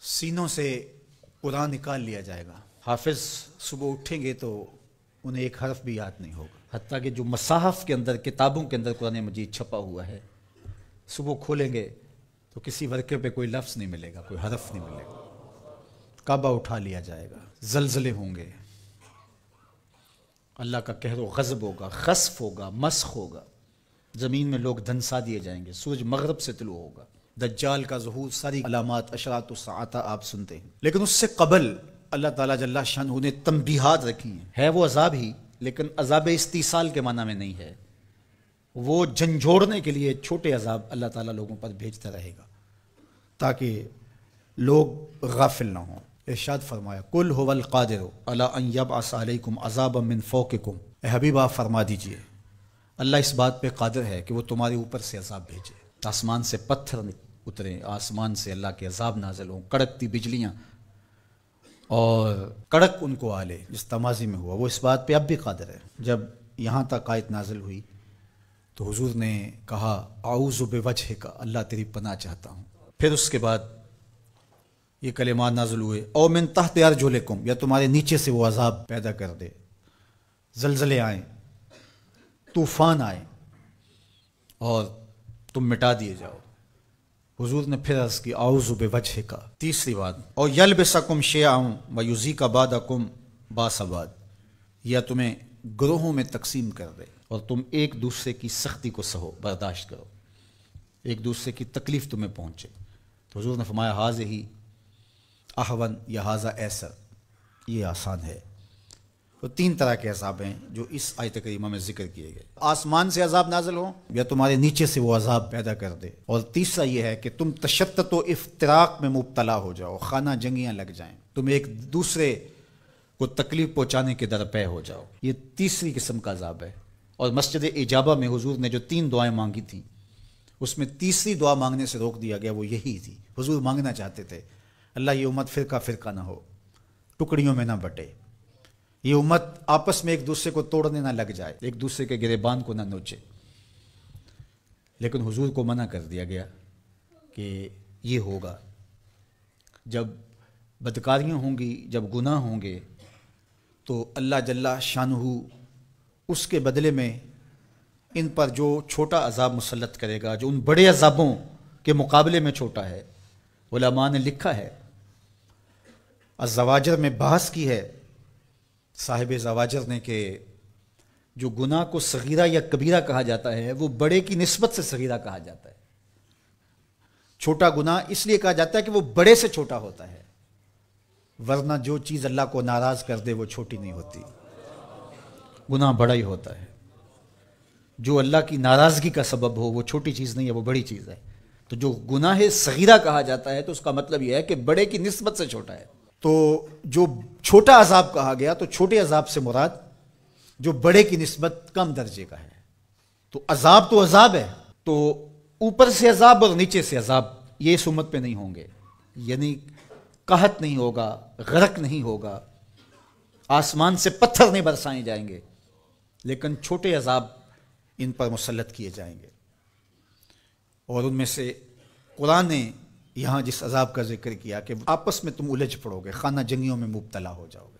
سینوں سے قرآن نکال لیا جائے گا. حافظ صبح اٹھیں گے تو انہیں ایک حرف بھی یاد نہیں ہوگا. حتیٰ کہ جو مصاحف کے اندر کتابوں کے اندر قرآن مجید چھپا ہوا ہے، صبح کھولیں گے تو کسی ورقے پہ کوئی لفظ نہیں ملے گا، کوئی حرف نہیں ملے گا. کعبہ اٹھا لیا جائے گا، زلزلے ہوں گے، اللہ کا قہر و غضب ہوگا، خسف ہوگا، مسخ ہوگا، زمین میں لوگ دھنسا دیے جائیں گے، سورج مغرب سے طلوع ہوگا، دجال کا ظہور، ساری علامات اشراط الساعہ آپ سنتے ہیں. لیکن اس سے قبل اللہ تعالیٰ جل شانہ نے تنبیہات رکھی ہیں. ہے وہ عذاب ہی، لیکن عذاب استیصال کے معنی میں نہیں ہے. وہ جھنجھوڑنے کے لیے چھوٹے عذاب اللہ تعالیٰ لوگوں پر بھیجتا رہے گا تاکہ لوگ غافل نہ ہوں. ارشاد فرمایا قل هو القادر علی ان یبعث علیکم عذابا من فوقکم. اے حبیب آپ فرما دیجئے اللہ اس بات پہ قادر ہے کہ وہ تمہارے اوپر سے عذاب بھیجے. آسمان سے پتھر اتریں، آسمان سے اللہ کے عذاب نازل ہوں، کڑکتی بجلیاں اور کڑک ان کو آلے جس تمازی میں ہوا. وہ اس بات پہ اب بھی قادر ہے. جب یہاں تک آیت نازل ہوئی تو حضور نے کہا اعوذ بوجہک، اللہ تیری پناہ چاہتا ہوں. پھر اس کے بعد یہ کلمات نازل ہوئے او من تحت ارجلکم، یا تمہارے نیچے سے وہ عذاب پیدا کر دے، زلزلے آئیں، طوفان آئیں اور تم مٹا دیے جاؤ. حضور نے پھر عرض کی اعوذ بوجہک. تیسری بات او یلبسکم شیعا ویذیق بعضکم باس بعض، یا تمہیں گروہوں میں تقسیم کر دے اور تم ایک دوسرے کی سختی کو سہو، برداشت کرو، ایک دوسرے کی تکلیف تمہیں پہنچے. تو حضور نے فرمایا ھذہ احون یا ھذا ایسر، یہ آسان ہے. تو تین طرح کے عذاب ہیں جو اس آیت کریمہ میں ذکر کیے گئے. آسمان سے عذاب نازل ہو یا تمہارے نیچے سے وہ عذاب پیدا کر دے. اور تیسرا یہ ہے کہ تم تشتت و افتراق میں مبتلا ہو جاؤ، خانہ جنگیاں لگ جائیں، تم ایک دوسرے کو تکلیف پہنچانے کے درپے ہو جاؤ. یہ تیسری قسم کا عذاب ہے. اور مسجد اجابہ میں حضور نے جو 3 دعائیں مانگی تھیں اس میں تیسری دعا مانگنے سے روک دیا گیا، وہ یہی تھی. حضور مانگنا چاہتے تھے اللہ یہ امت فرقہ فرقہ نہ ہو، ٹکڑیوں میں نہ بٹے، یہ امت آپس میں ایک دوسرے کو توڑنے نہ لگ جائے، ایک دوسرے کے گریبان کو نہ نوچے. لیکن حضور کو منع کر دیا گیا کہ یہ ہوگا جب بدکاریاں ہوں گی، جب گناہ ہوں گے تو اللہ جل شانہ اس کے بدلے میں ان پر جو چھوٹا عذاب مسلط کرے گا، جو ان بڑے عذابوں کے مقابلے میں چھوٹا ہے. علماء نے لکھا ہے، الزواجر میں بحث کی ہے صاحب زواجر نے کہ جو گناہ کو صغیرہ یا کبیرہ کہا جاتا ہے وہ بڑے کی نسبت سے صغیرہ کہا جاتا ہے. چھوٹا گناہ اس لیے کہا جاتا ہے کہ وہ بڑے سے چھوٹا ہوتا ہے، ورنہ جو چیز اللہ کو ناراض کر دے وہ چھوٹی نہیں ہوتی، گناہ بڑا ہی ہوتا ہے. جو اللہ کی ناراضگی کا سبب ہو وہ چھوٹی چیز نہیں ہے، وہ بڑی چیز ہے. تو جو گناہ صغیرہ کہا جاتا ہے تو اس کا مطلب یہ ہے کہ بڑے کی نسبت سے چھوٹا ہے. تو جو چھوٹا عذاب کہا گیا تو چھوٹے عذاب سے مراد جو بڑے کی نسبت کم درجے کا ہے. تو عذاب ہے، تو اوپر سے عذاب اور نیچے سے عذاب یہ اس امت پہ نہیں ہوں گے. یعنی قحط نہیں ہوگا، غرق نہیں ہوگا، آسمان سے پتھر نہیں برسائے جائیں گے، لیکن چھوٹے عذاب ان پر مسلط کیے جائیں گے. اور ان میں سے قرآن نے یہاں جس عذاب کا ذکر کیا کہ آپس میں تم الجھ پڑو گے، خانہ جنگیوں میں مبتلا ہو جاؤ گے.